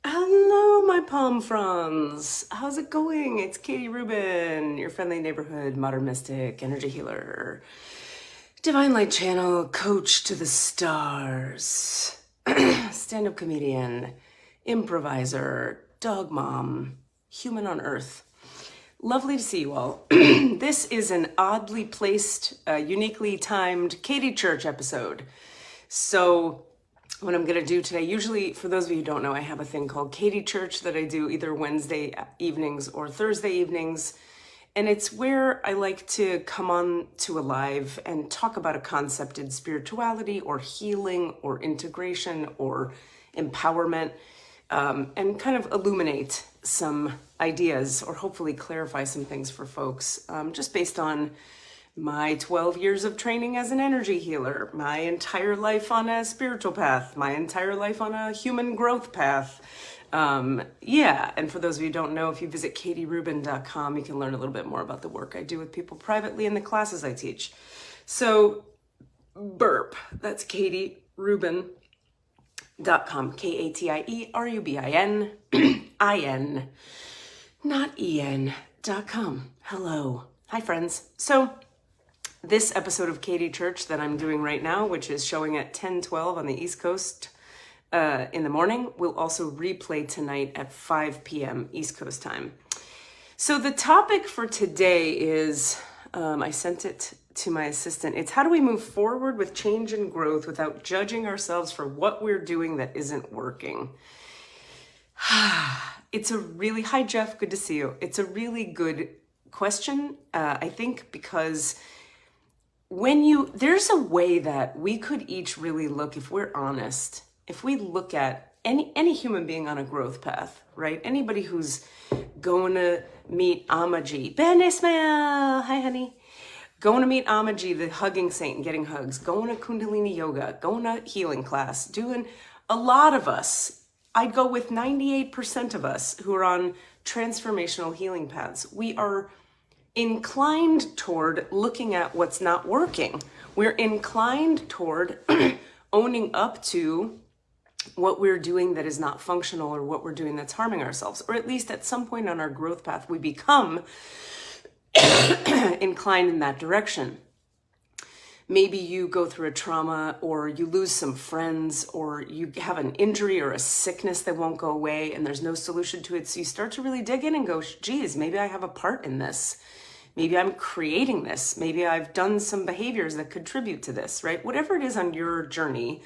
Hello, my palm fronds. How's it going? It's Katie Rubin, your friendly neighborhood modern mystic, energy healer, divine light channel, coach to the stars, stand-up comedian, improviser, dog mom, human on earth. Lovely to see you all. This is an oddly placed, uniquely timed Katie Church episode. So what I'm going to do today, usually for those of you who don't know, I have a thing called Katie Church that I do either Wednesday evenings or Thursday evenings. And it's where I like to come on to a live and talk about a concept in spirituality or healing or integration or empowerment, and kind of illuminate some ideas or hopefully clarify some things for folks, just based on my 12 years of training as an energy healer, my entire life on a spiritual path, my entire life on a human growth path. And for those of you who don't know, if you visit katierubin.com, you can learn a little bit more about the work I do with people privately and the classes I teach. So, burp, that's katierubin.com, KATIERUBIN, IN, not EN.com. Hello. Hi, friends. So, this episode of Katie Church that I'm doing right now, which is showing at 10:12 on the East Coast in the morning, will also replay tonight at 5 p.m. East Coast time. So the topic for today is, I sent it to my assistant, it's how do we move forward with change and growth without judging ourselves for what we're doing that isn't working? It's a really, hi Jeff, good to see you. It's a really good question, I think, because there's a way that we could each really look, if we're honest, if we look at any human being on a growth path, right? Anybody who's going to meet Amaji, Ben Ismail, hi honey, going to meet Amaji, the hugging saint and getting hugs, going to Kundalini yoga, going to healing class, doing a lot of us, I'd go with 98% of us who are on transformational healing paths. We are inclined toward looking at what's not working. We're inclined toward owning up to what we're doing that is not functional or what we're doing that's harming ourselves. Or at least at some point on our growth path, we become inclined in that direction. Maybe you go through a trauma or you lose some friends or you have an injury or a sickness that won't go away and there's no solution to it. So you start to really dig in and go, geez, maybe I have a part in this. Maybe I'm creating this. Maybe I've done some behaviors that contribute to this, right? Whatever it is on your journey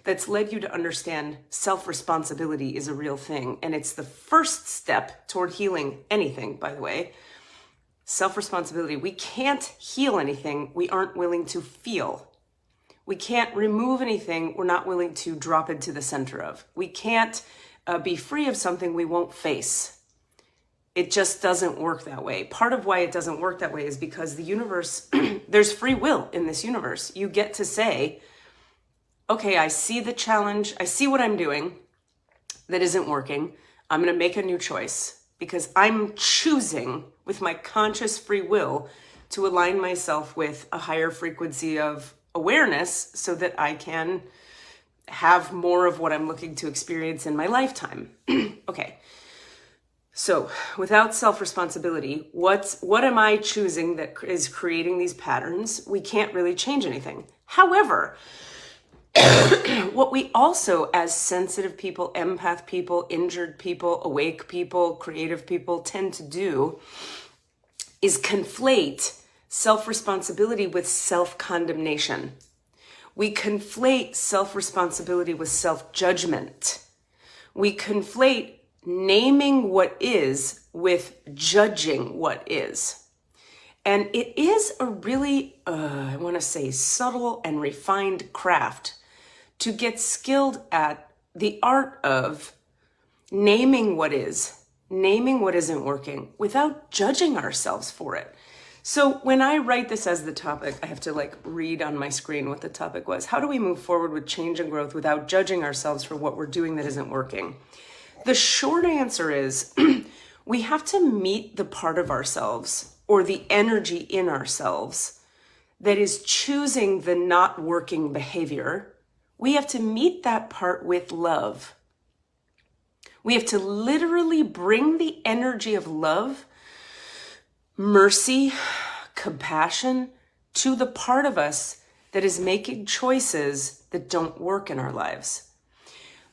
that's led you to understand self-responsibility is a real thing. And it's the first step toward healing anything, by the way. Self-responsibility. We can't heal anything we aren't willing to feel. We can't remove anything we're not willing to drop into the center of. We can't be free of something we won't face. It just doesn't work that way. Part of why it doesn't work that way is because the universe, there's free will in this universe. You get to say, okay, I see the challenge. I see what I'm doing that isn't working. I'm going to make a new choice because I'm choosing with my conscious free will to align myself with a higher frequency of awareness so that I can have more of what I'm looking to experience in my lifetime. Okay. So without self-responsibility, what am I choosing that is creating these patterns? We can't really change anything. However, what we also, as sensitive people, empath people, injured people, awake people, creative people tend to do is conflate self-responsibility with self-condemnation. We conflate self-responsibility with self-judgment. We conflate naming what is with judging what is. And it is a really, I want to say, subtle and refined craft to get skilled at the art of naming what is, naming what isn't working without judging ourselves for it. So when I write this as the topic, I have to read on my screen what the topic was. How do we move forward with change and growth without judging ourselves for what we're doing that isn't working? The short answer is we have to meet the part of ourselves or the energy in ourselves that is choosing the not working behavior. We have to meet that part with love. We have to literally bring the energy of love, mercy, compassion to the part of us that is making choices that don't work in our lives.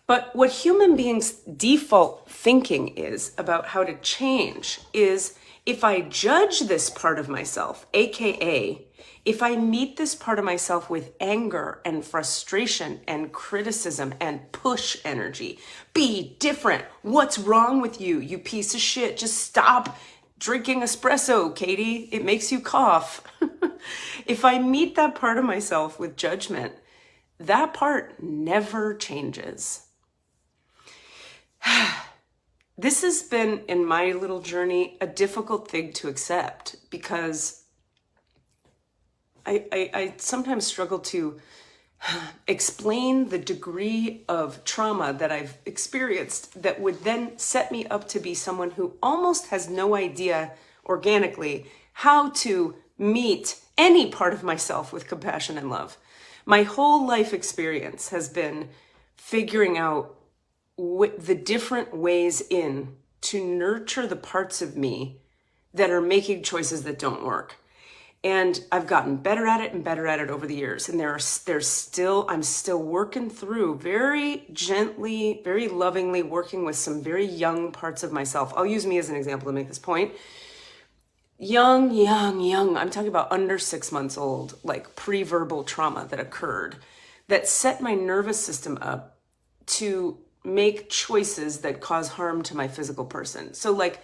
But what human beings' default thinking is about how to change is, if I judge this part of myself, AKA, if I meet this part of myself with anger and frustration and criticism and push energy, be different. What's wrong with you, you piece of shit? Just stop drinking espresso, Katie. It makes you cough. If I meet that part of myself with judgment, that part never changes. This has been, in my little journey, a difficult thing to accept, because I sometimes struggle to explain the degree of trauma that I've experienced that would then set me up to be someone who almost has no idea organically how to meet any part of myself with compassion and love. My whole life experience has been figuring out the different ways in to nurture the parts of me that are making choices that don't work. And I've gotten better at it and better at it over the years. And I'm still working through, very gently, very lovingly working with some very young parts of myself. I'll use me as an example to make this point. Young. I'm talking about under 6 months old, like pre-verbal trauma that occurred that set my nervous system up to make choices that cause harm to my physical person. So like,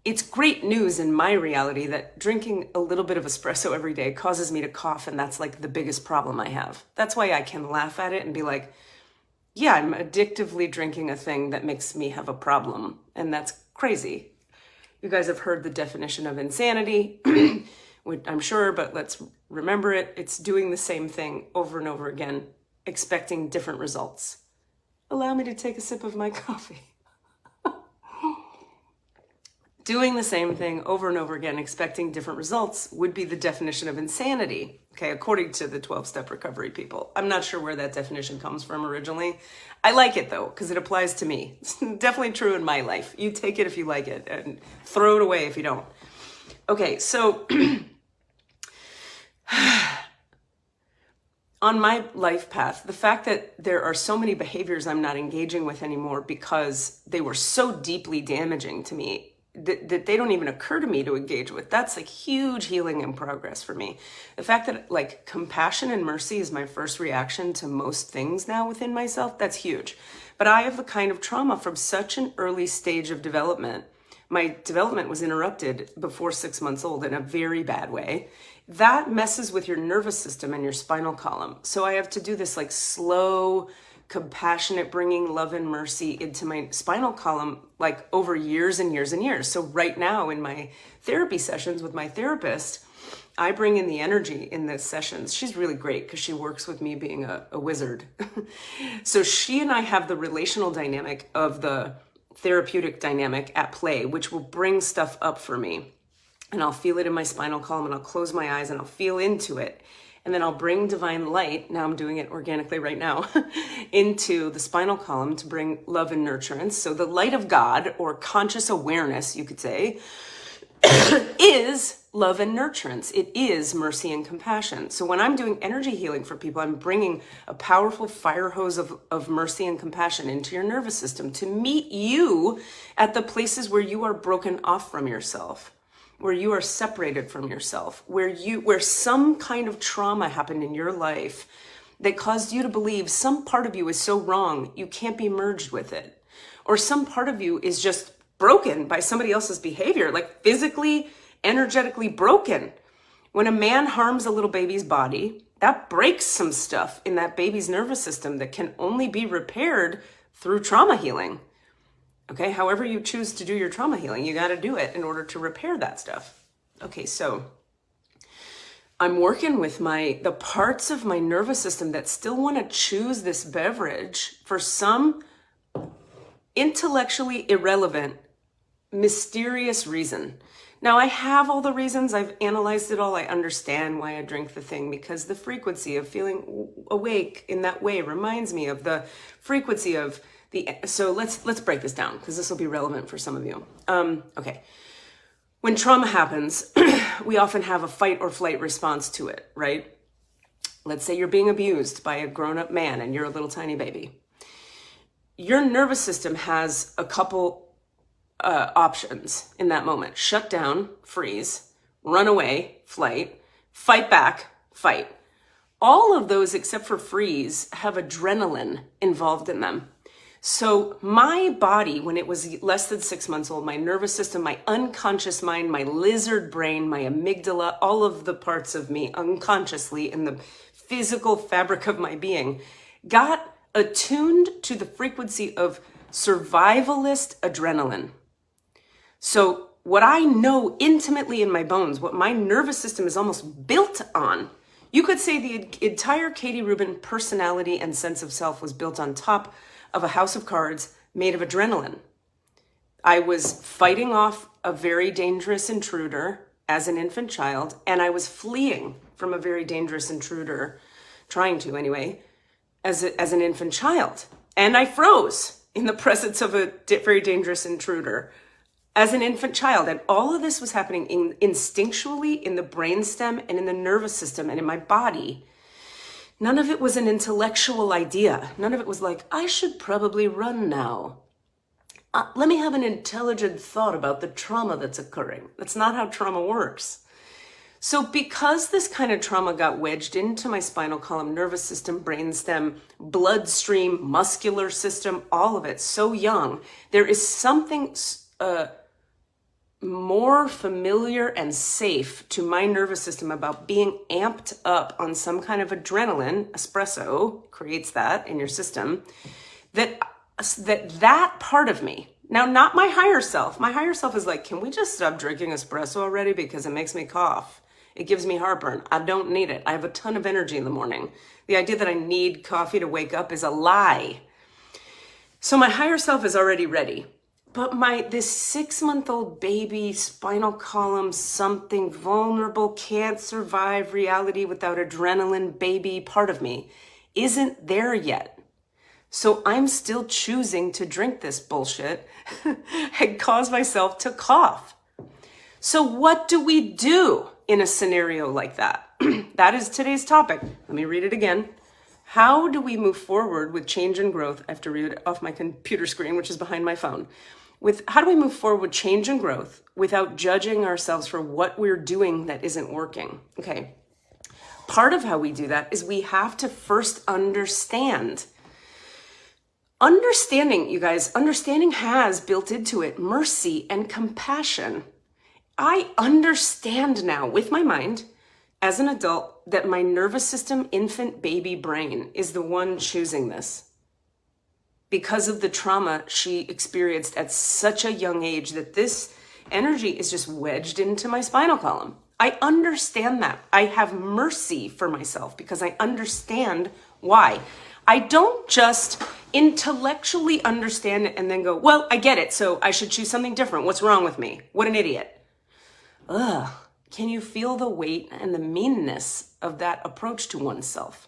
it's great news in my reality that drinking a little bit of espresso every day causes me to cough, and that's like the biggest problem I have. That's why I can laugh at it and be like, yeah, I'm addictively drinking a thing that makes me have a problem, and that's crazy. You guys have heard the definition of insanity, which I'm sure, but let's remember it. It's doing the same thing over and over again, expecting different results. Allow me to take a sip of my coffee. Doing the same thing over and over again, expecting different results, would be the definition of insanity, okay, according to the 12-step recovery people. I'm not sure where that definition comes from originally. I like it though, because it applies to me. It's definitely true in my life. You take it if you like it, and throw it away if you don't. Okay, so on my life path, the fact that there are so many behaviors I'm not engaging with anymore because they were so deeply damaging to me that they don't even occur to me to engage with, that's like huge healing in progress for me. The fact that like compassion and mercy is my first reaction to most things now within myself, that's huge. But I have the kind of trauma from such an early stage of development. My development was interrupted before 6 months old in a very bad way. That messes with your nervous system and your spinal column. So I have to do this like slow, compassionate bringing love and mercy into my spinal column, like over years and years and years. So right now in my therapy sessions with my therapist, I bring in the energy in the sessions. She's really great because she works with me being a wizard. So she and I have the relational dynamic of the therapeutic dynamic at play, which will bring stuff up for me. And I'll feel it in my spinal column, and I'll close my eyes and I'll feel into it. And then I'll bring divine light, now I'm doing it organically right now, into the spinal column to bring love and nurturance. So the light of God, or conscious awareness, you could say, is love and nurturance. It is mercy and compassion. So when I'm doing energy healing for people, I'm bringing a powerful fire hose of mercy and compassion into your nervous system to meet you at the places where you are broken off from yourself, where you are separated from yourself, where some kind of trauma happened in your life that caused you to believe some part of you is so wrong, you can't be merged with it. Or some part of you is just broken by somebody else's behavior, like physically, energetically broken. When a man harms a little baby's body, that breaks some stuff in that baby's nervous system that can only be repaired through trauma healing. Okay, however you choose to do your trauma healing, you got to do it in order to repair that stuff. Okay, so I'm working with the parts of my nervous system that still want to choose this beverage for some intellectually irrelevant, mysterious reason. Now, I have all the reasons. I've analyzed it all. I understand why I drink the thing, because the frequency of feeling awake in that way reminds me of the frequency of So let's break this down because this will be relevant for some of you. Okay. When trauma happens, we often have a fight or flight response to it, right? Let's say you're being abused by a grown-up man and you're a little tiny baby. Your nervous system has a couple options in that moment. Shut down, freeze, run away, flight, fight back, fight. All of those except for freeze have adrenaline involved in them. So my body, when it was less than 6 months old, my nervous system, my unconscious mind, my lizard brain, my amygdala, all of the parts of me unconsciously in the physical fabric of my being, got attuned to the frequency of survivalist adrenaline. So what I know intimately in my bones, what my nervous system is almost built on, you could say the entire Katie Rubin personality and sense of self was built on top of a house of cards made of adrenaline. I was fighting off a very dangerous intruder as an infant child, and I was fleeing from a very dangerous intruder, trying to anyway, as an infant child. And I froze in the presence of a very dangerous intruder as an infant child. And all of this was happening instinctually in the brainstem and in the nervous system and in my body. None of it was an intellectual idea. None of it was like, I should probably run now. Let me have an intelligent thought about the trauma that's occurring. That's not how trauma works. So because this kind of trauma got wedged into my spinal column, nervous system, brainstem, bloodstream, muscular system, all of it so young, there is something more familiar and safe to my nervous system about being amped up on some kind of adrenaline. Espresso creates that in your system, that part of me, now not my higher self is like, can we just stop drinking espresso already because it makes me cough, it gives me heartburn, I don't need it, I have a ton of energy in the morning. The idea that I need coffee to wake up is a lie. So my higher self is already ready. But this 6-month-old baby, spinal column, something vulnerable, can't survive reality without adrenaline baby part of me isn't there yet. So I'm still choosing to drink this bullshit and cause myself to cough. So what do we do in a scenario like that? That is today's topic. Let me read it again. How do we move forward with change and growth? I have to read it off my computer screen, which is behind my phone. How do we move forward with change and growth without judging ourselves for what we're doing that isn't working? Okay. Part of how we do that is we have to first understand. Understanding, you guys, understanding has built into it mercy and compassion. I understand now with my mind as an adult that my nervous system, infant baby brain is the one choosing this, because of the trauma she experienced at such a young age that this energy is just wedged into my spinal column. I understand that. I have mercy for myself because I understand why. I don't just intellectually understand it and then go, well, I get it, so I should choose something different. What's wrong with me? What an idiot. Ugh. Can you feel the weight and the meanness of that approach to oneself?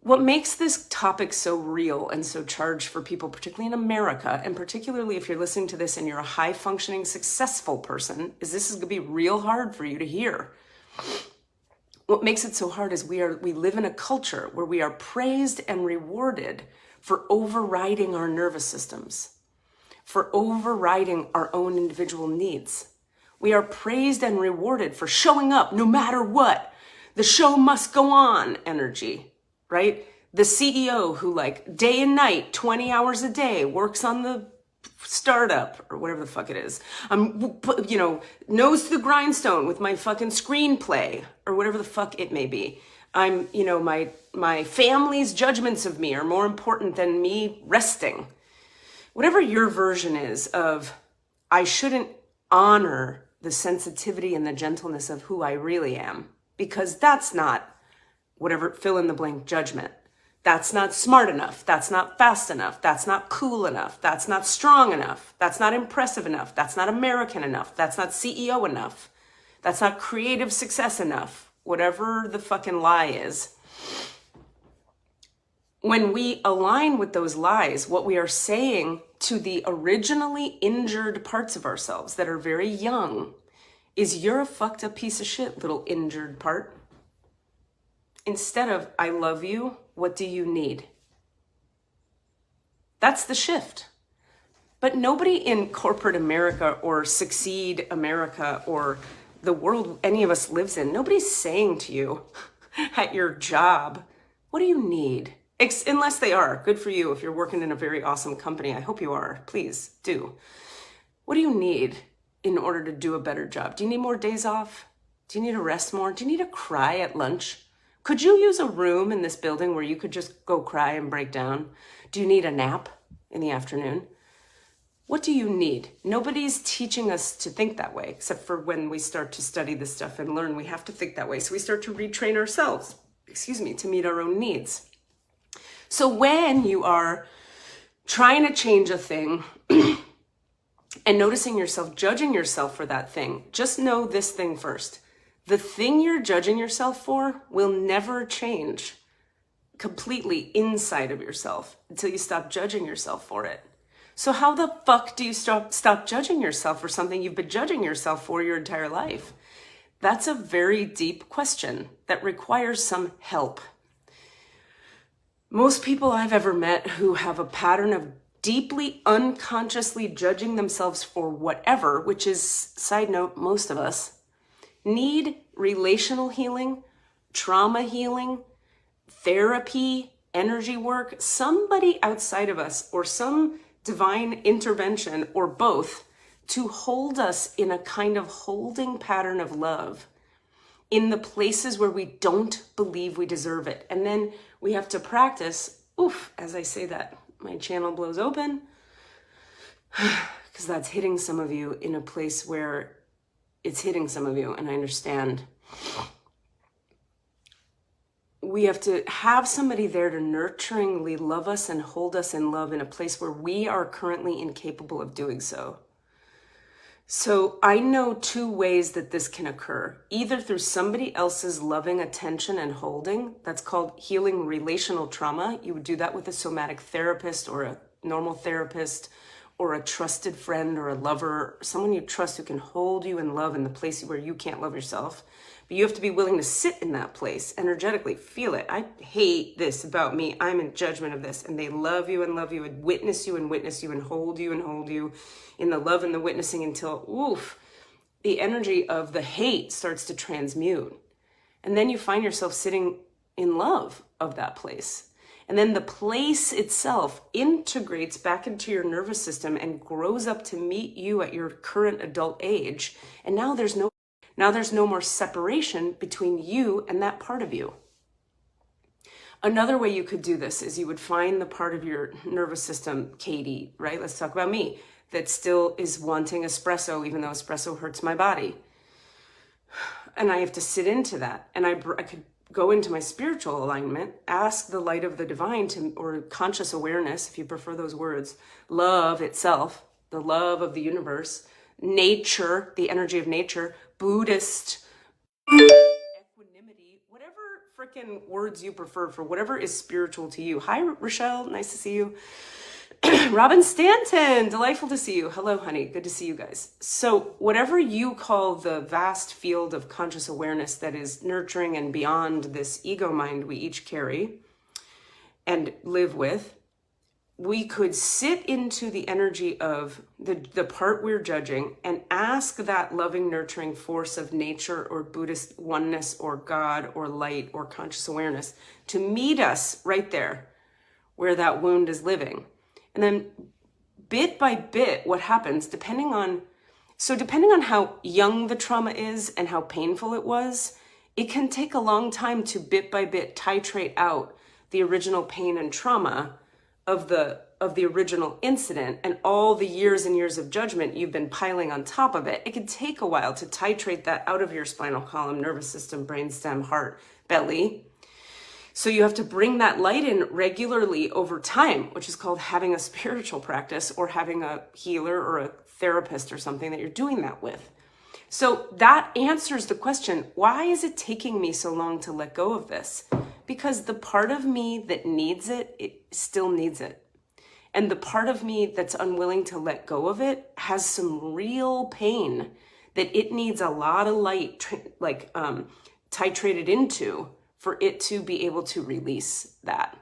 What makes this topic so real and so charged for people, particularly in America, and particularly if you're listening to this and you're a high-functioning, successful person, is this is going to be real hard for you to hear. What makes it so hard is we live in a culture where we are praised and rewarded for overriding our nervous systems, for overriding our own individual needs. We are praised and rewarded for showing up no matter what. The show must go on energy. Right? The CEO who like day and night, 20 hours a day, works on the startup or whatever the fuck it is. Nose to the grindstone with my fucking screenplay or whatever the fuck it may be. My family's judgments of me are more important than me resting. Whatever your version is of, I shouldn't honor the sensitivity and the gentleness of who I really am, because that's not whatever, fill in the blank judgment. That's not smart enough. That's not fast enough. That's not cool enough. That's not strong enough. That's not impressive enough. That's not American enough. That's not CEO enough. That's not creative success enough. Whatever the fucking lie is. When we align with those lies, what we are saying to the originally injured parts of ourselves that are very young is, you're a fucked up piece of shit, little injured part. Instead of, I love you, what do you need? That's the shift. But nobody in corporate America or Succeed America or the world any of us lives in, nobody's saying to you at your job, what do you need? Unless they are. Good for you if you're working in a very awesome company. I hope you are. Please do. What do you need in order to do a better job? Do you need more days off? Do you need to rest more? Do you need to cry at lunch? Could you use a room in this building where you could just go cry and break down? Do you need a nap in the afternoon? What do you need? Nobody's teaching us to think that way, except for when we start to study this stuff and learn we have to think that way. So we start to retrain ourselves, to meet our own needs. So when you are trying to change a thing and noticing yourself, judging yourself for that thing, just know this thing first. The thing you're judging yourself for will never change completely inside of yourself until you stop judging yourself for it. So how the fuck do you stop judging yourself for something you've been judging yourself for your entire life? That's a very deep question that requires some help. Most people I've ever met who have a pattern of deeply unconsciously judging themselves for whatever, which is, side note, most of us, need relational healing, trauma healing, therapy, energy work, somebody outside of us or some divine intervention or both to hold us in a kind of holding pattern of love in the places where we don't believe we deserve it. And then we have to practice, as I say that, my channel blows open, because that's hitting some of you in a place where it's hitting some of you, and I understand. We have to have somebody there to nurturingly love us and hold us in love in a place where we are currently incapable of doing so. So I know two ways that this can occur, either through somebody else's loving attention and holding. That's called healing relational trauma. You would do that with a somatic therapist or a normal therapist or a trusted friend or a lover, someone you trust who can hold you in love in the place where you can't love yourself. But you have to be willing to sit in that place energetically, feel it. I hate this about me. I'm in judgment of this. And they love you and witness you and hold you in the love and the witnessing until, the energy of the hate starts to transmute. And then you find yourself sitting in love of that place. And then the place itself integrates back into your nervous system and grows up to meet you at your current adult age. And now there's no more separation between you and that part of you. Another way you could do this is you would find the part of your nervous system, Katie, right? Let's talk about me, that still is wanting espresso, even though espresso hurts my body. And I have to sit into that. And I could go into my spiritual alignment, ask the light of the divine or conscious awareness, if you prefer those words, love itself, the love of the universe, nature, the energy of nature, Buddhist, equanimity, whatever freaking words you prefer for whatever is spiritual to you. Hi, Rochelle. Nice to see you. Robin Stanton, delightful to see you. Hello, honey. Good to see you guys. So whatever you call the vast field of conscious awareness that is nurturing and beyond this ego mind we each carry and live with, we could sit into the energy of the part we're judging and ask that loving, nurturing force of nature or Buddhist oneness or God or light or conscious awareness to meet us right there where that wound is living. And then bit by bit, what happens, depending on how young the trauma is and how painful it was, it can take a long time to bit by bit titrate out the original pain and trauma of the original incident and all the years and years of judgment you've been piling on top of it. It can take a while to titrate that out of your spinal column, nervous system, brainstem, heart, belly. So you have to bring that light in regularly over time, which is called having a spiritual practice or having a healer or a therapist or something that you're doing that with. So that answers the question, why is it taking me so long to let go of this? Because the part of me that needs it, it still needs it. And the part of me that's unwilling to let go of it has some real pain that it needs a lot of light, titrated into for it to be able to release that.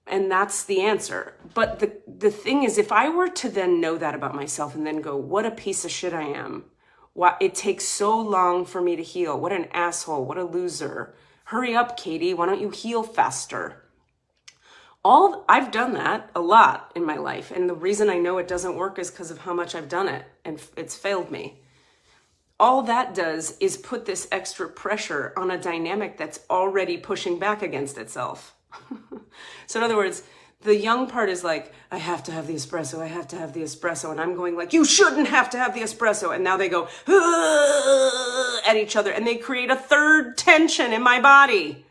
And that's the answer. But the thing is, if I were to then know that about myself and then go, what a piece of shit I am. Why it takes so long for me to heal. What an asshole. What a loser. Hurry up, Katie. Why don't you heal faster? I've done that a lot in my life. And the reason I know it doesn't work is because of how much I've done it. And it's failed me. All that does is put this extra pressure on a dynamic that's already pushing back against itself. So in other words, the young part is like, I have to have the espresso. I have to have the espresso. And I'm going like, you shouldn't have to have the espresso. And now they go at each other and they create a third tension in my body.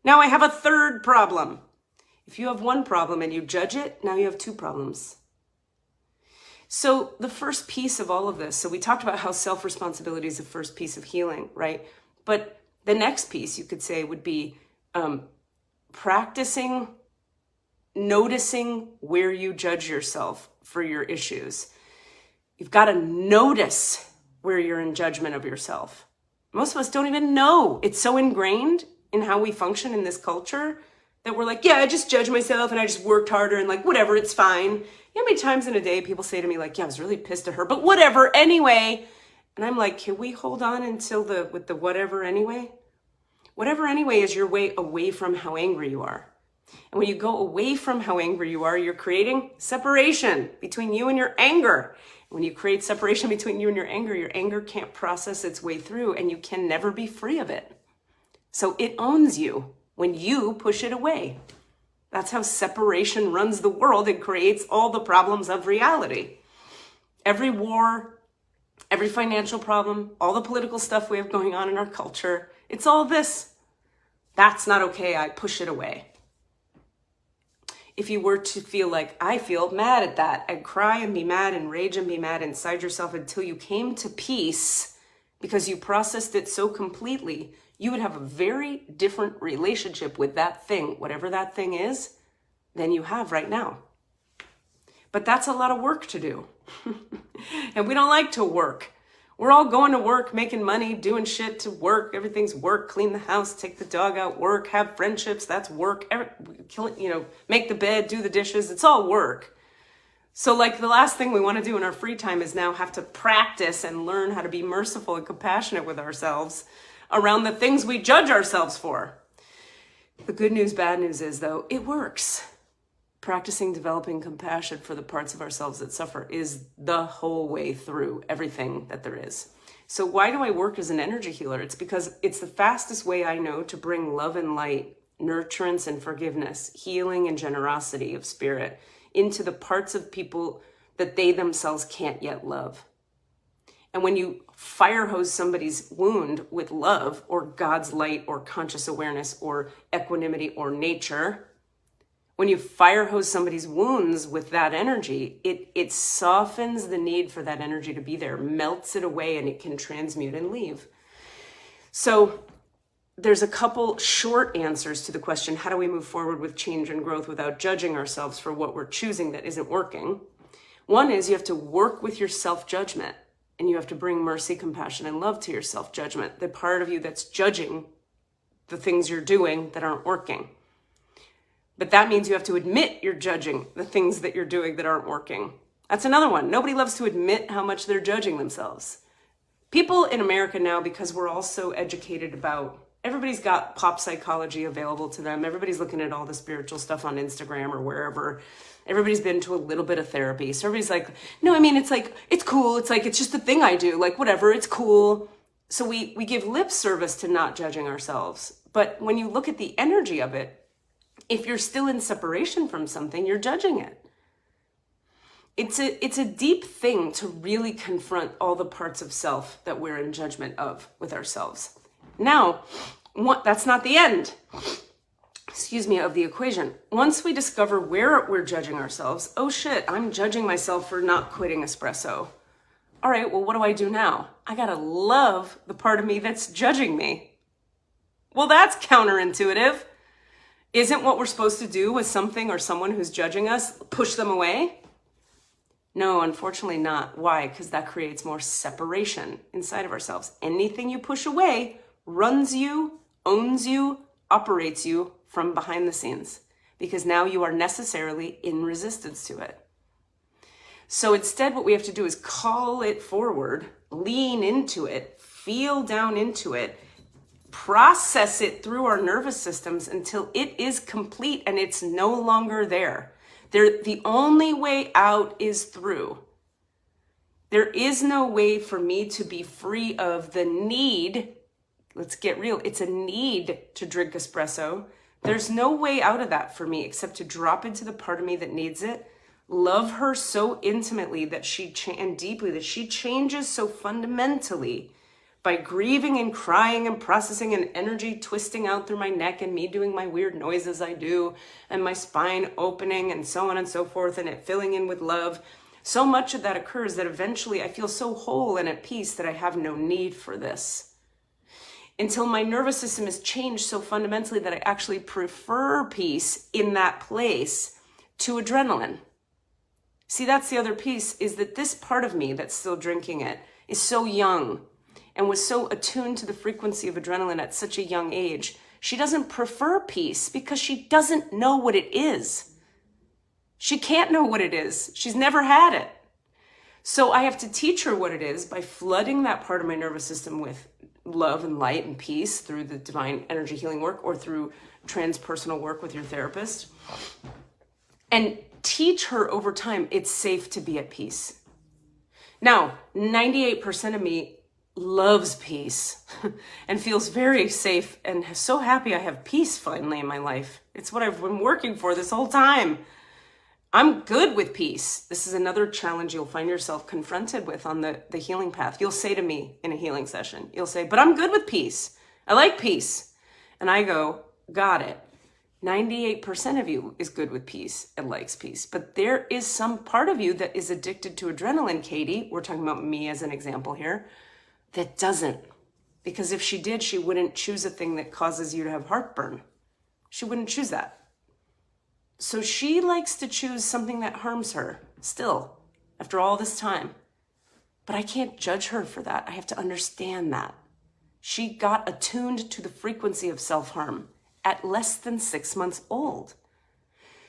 Now I have a third problem. If you have one problem and you judge it, now you have two problems. So the first piece of all of this, so we talked about how self-responsibility is the first piece of healing, right? But the next piece you could say would be practicing noticing where you judge yourself for your issues. You've got to notice where you're in judgment of yourself. Most of us don't even know. It's so ingrained in how we function in this culture that we're like, yeah, I just judge myself and I just worked harder and like, whatever, it's fine. You know how many times in a day people say to me like, yeah, I was really pissed at her, but whatever, anyway. And I'm like, can we hold on until with the whatever anyway? Whatever anyway is your way away from how angry you are. And when you go away from how angry you are, you're creating separation between you and your anger. When you create separation between you and your anger can't process its way through and you can never be free of it. So it owns you when you push it away. That's how separation runs the world and creates all the problems of reality. Every war, every financial problem, all the political stuff we have going on in our culture, it's all this. That's not okay, I push it away. If you were to feel like, I feel mad at that, I'd cry and be mad and rage and be mad inside yourself until you came to peace because you processed it so completely, you would have a very different relationship with that thing, whatever that thing is, than you have right now. But that's a lot of work to do. And we don't like to work. We're all going to work, making money, doing shit to work. Everything's work. Clean the house, take the dog out, work, have friendships. That's work. Make the bed, do the dishes. It's all work. So like the last thing we want to do in our free time is now have to practice and learn how to be merciful and compassionate with ourselves around the things we judge ourselves for. The good news, bad news is though, it works. Practicing developing compassion for the parts of ourselves that suffer is the whole way through everything that there is. So why do I work as an energy healer? It's because it's the fastest way I know to bring love and light, nurturance and forgiveness, healing and generosity of spirit into the parts of people that they themselves can't yet love. And when you fire hose somebody's wound with love or God's light or conscious awareness or equanimity or nature, when you fire hose somebody's wounds with that energy, it softens the need for that energy to be there, melts it away, and it can transmute and leave. So there's a couple short answers to the question, how do we move forward with change and growth without judging ourselves for what we're choosing that isn't working? One is you have to work with your self-judgment, and you have to bring mercy, compassion, and love to your self-judgment, the part of you that's judging the things you're doing that aren't working. But that means you have to admit you're judging the things that you're doing that aren't working. That's another one. Nobody loves to admit how much they're judging themselves. People in America now, because we're all so educated about, everybody's got pop psychology available to them. Everybody's looking at all the spiritual stuff on Instagram or wherever. Everybody's been to a little bit of therapy. So everybody's like, no, I mean, it's like, it's cool. It's like, it's just a thing I do. Like, whatever, it's cool. So we give lip service to not judging ourselves. But when you look at the energy of it, if you're still in separation from something, you're judging it. It's a deep thing to really confront all the parts of self that we're in judgment of with ourselves. Now, that's not the end, of the equation. Once we discover where we're judging ourselves, oh shit, I'm judging myself for not quitting espresso. All right, well, what do I do now? I gotta love the part of me that's judging me. Well, that's counterintuitive. Isn't what we're supposed to do with something or someone who's judging us, push them away? No, unfortunately not. Why? Because that creates more separation inside of ourselves. Anything you push away runs you, owns you, operates you from behind the scenes, because now you are necessarily in resistance to it. So instead, what we have to do is call it forward, lean into it, feel down into it, process it through our nervous systems until it is complete and it's no longer there. The only way out is through. There is no way for me to be free of the need. Let's get real. It's a need to drink espresso. There's no way out of that for me except to drop into the part of me that needs it, love her so intimately that and deeply that she changes so fundamentally by grieving and crying and processing and energy twisting out through my neck and me doing my weird noises I do and my spine opening and so on and so forth and it filling in with love. So much of that occurs that eventually I feel so whole and at peace that I have no need for this. Until my nervous system is changed so fundamentally that I actually prefer peace in that place to adrenaline. See, that's the other piece, is that this part of me that's still drinking it is so young and was so attuned to the frequency of adrenaline at such a young age. She doesn't prefer peace because she doesn't know what it is. She can't know what it is. She's never had it. So I have to teach her what it is by flooding that part of my nervous system with love and light and peace through the divine energy healing work or through transpersonal work with your therapist. And teach her over time it's safe to be at peace. Now, 98% of me loves peace and feels very safe and so happy I have peace finally in my life. It's what I've been working for this whole time. I'm good with peace. This is another challenge you'll find yourself confronted with on the healing path. You'll say to me in a healing session, you'll say, but I'm good with peace. I like peace. And I go, got it. 98% of you is good with peace and likes peace, but there is some part of you that is addicted to adrenaline, Katie. We're talking about me as an example here. That doesn't. Because if she did, she wouldn't choose a thing that causes you to have heartburn. She wouldn't choose that. So she likes to choose something that harms her still, after all this time. But I can't judge her for that. I have to understand that. She got attuned to the frequency of self-harm at less than 6 months old.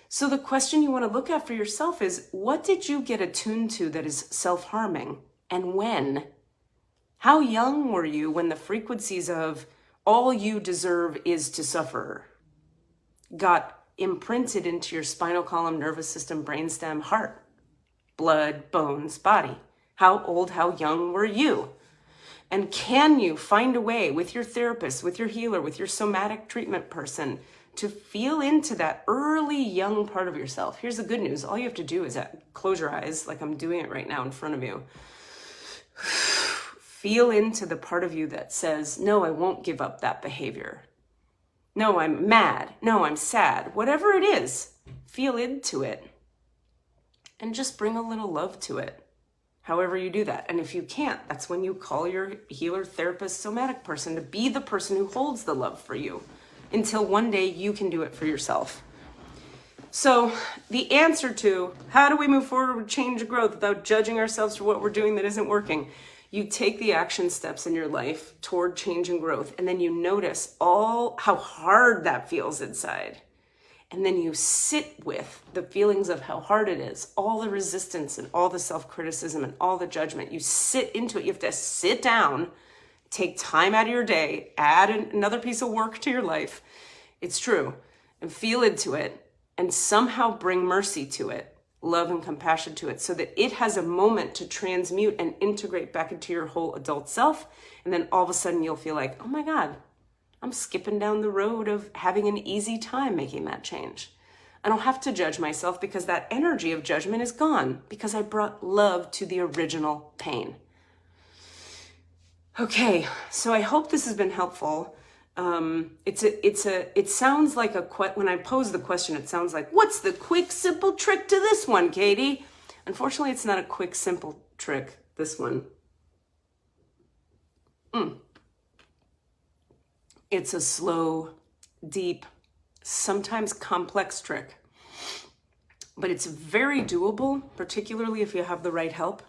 So the question you want to look at for yourself is, what did you get attuned to that is self-harming, and when? How young were you when the frequencies of all you deserve is to suffer got imprinted into your spinal column, nervous system, brainstem, heart, blood, bones, body? How old, how young were you? And can you find a way with your therapist, with your healer, with your somatic treatment person to feel into that early young part of yourself? Here's the good news. All you have to do is close your eyes like I'm doing it right now in front of you. Feel into the part of you that says, no, I won't give up that behavior. No, I'm mad. No, I'm sad. Whatever it is, feel into it and just bring a little love to it, however you do that. And if you can't, that's when you call your healer, therapist, somatic person to be the person who holds the love for you until one day you can do it for yourself. So the answer to how do we move forward with change and growth without judging ourselves for what we're doing that isn't working? You take the action steps in your life toward change and growth, and then you notice how hard that feels inside. And then you sit with the feelings of how hard it is, all the resistance and all the self-criticism and all the judgment. You sit into it. You have to sit down, take time out of your day, add another piece of work to your life. It's true. And feel into it and somehow bring mercy to it. Love and compassion to it so that it has a moment to transmute and integrate back into your whole adult self. And then all of a sudden you'll feel like, oh my God, I'm skipping down the road of having an easy time making that change. I don't have to judge myself because that energy of judgment is gone because I brought love to the original pain. Okay, so I hope this has been helpful. It sounds like when I pose the question, it sounds like, what's the quick, simple trick to this one, Katie? Unfortunately, it's not a quick, simple trick, this one. It's a slow, deep, sometimes complex trick, but it's very doable, particularly if you have the right help.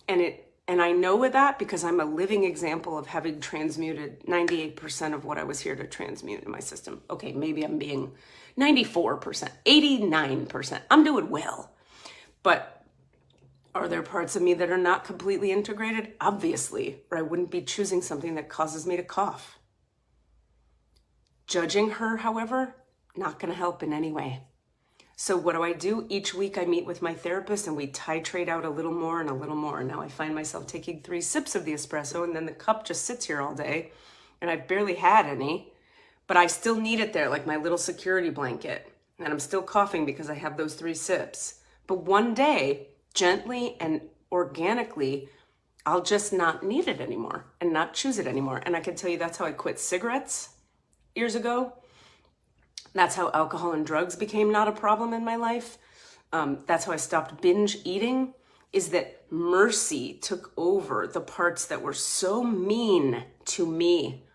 And I know with that because I'm a living example of having transmuted 98% of what I was here to transmute in my system. Okay, maybe I'm being 94%, 89%. I'm doing well. But are there parts of me that are not completely integrated? Obviously, or I wouldn't be choosing something that causes me to cough. Judging her, however, not going to help in any way. So what do? Each week I meet with my therapist and we titrate out a little more and a little more. Now I find myself taking 3 sips of the espresso and then the cup just sits here all day and I've barely had any, but I still need it there like my little security blanket. And I'm still coughing because I have those 3 sips. But one day, gently and organically, I'll just not need it anymore and not choose it anymore. And I can tell you that's how I quit cigarettes years ago. That's how alcohol and drugs became not a problem in my life. That's how I stopped binge eating, is that mercy took over the parts that were so mean to me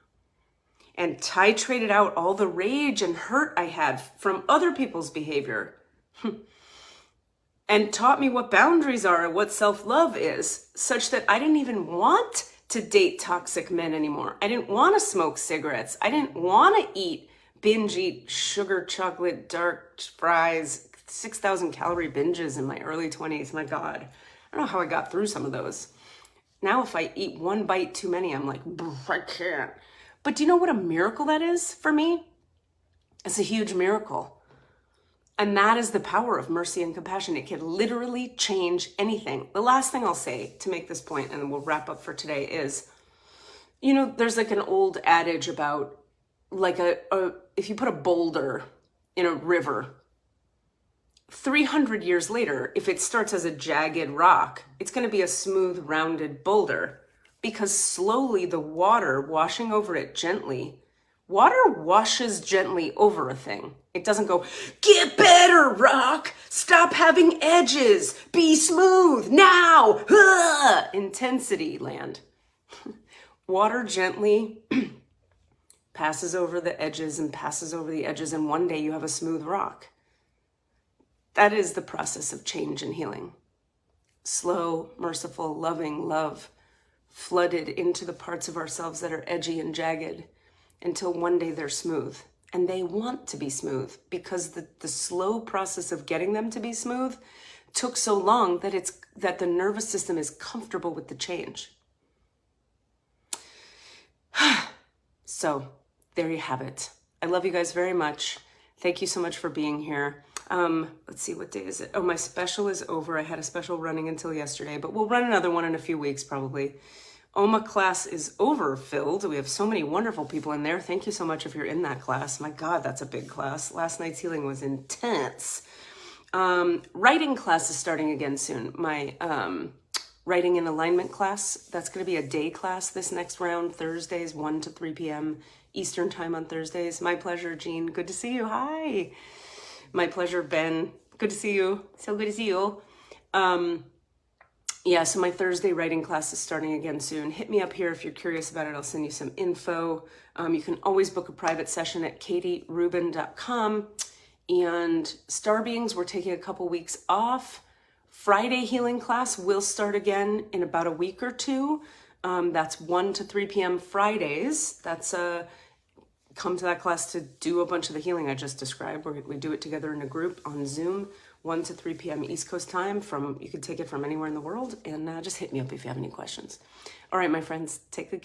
and titrated out all the rage and hurt I had from other people's behavior and taught me what boundaries are and what self-love is, such that I didn't even want to date toxic men anymore. I didn't want to smoke cigarettes. I didn't want to binge eat sugar, chocolate, dark fries, 6,000 calorie binges in my early 20s. My God, I don't know how I got through some of those. Now, if I eat one bite too many, I'm like, I can't. But do you know what a miracle that is for me? It's a huge miracle. And that is the power of mercy and compassion. It can literally change anything. The last thing I'll say to make this point, and then we'll wrap up for today, is, you know, there's like an old adage about like if you put a boulder in a river, 300 years later, if it starts as a jagged rock, it's going to be a smooth, rounded boulder because slowly the water washing over it gently, water washes gently over a thing. It doesn't go, get better, rock, stop having edges, be smooth now, intensity land. Water gently passes over the edges and passes over the edges, and one day you have a smooth rock. That is the process of change and healing. Slow, merciful, loving love flooded into the parts of ourselves that are edgy and jagged until one day they're smooth. And they want to be smooth because the slow process of getting them to be smooth took so long that the nervous system is comfortable with the change. So there you have it. I love you guys very much. Thank you so much for being here. Let's see, what day is it? Oh, my special is over. I had a special running until yesterday, but we'll run another one in a few weeks probably. OMA class is overfilled. We have so many wonderful people in there. Thank you so much if you're in that class. My God, that's a big class. Last night's healing was intense. Writing class is starting again soon. My writing in alignment class, that's going to be a day class this next round, Thursdays, 1 to 3 p.m. Eastern time on Thursdays. My pleasure, Jean. Good to see you. Hi. My pleasure, Ben. Good to see you. So good to see you. Yeah, so my Thursday writing class is starting again soon. Hit me up here if you're curious about it. I'll send you some info. You can always book a private session at katierubin.com. And Star Beings, we're taking a couple weeks off. Friday healing class will start again in about a week or two. That's 1 to 3 p.m. Fridays. That's come to that class to do a bunch of the healing I just described. We do it together in a group on Zoom, 1 to 3 p.m. East Coast time. You can take it from anywhere in the world, and just hit me up if you have any questions. All right, my friends, take the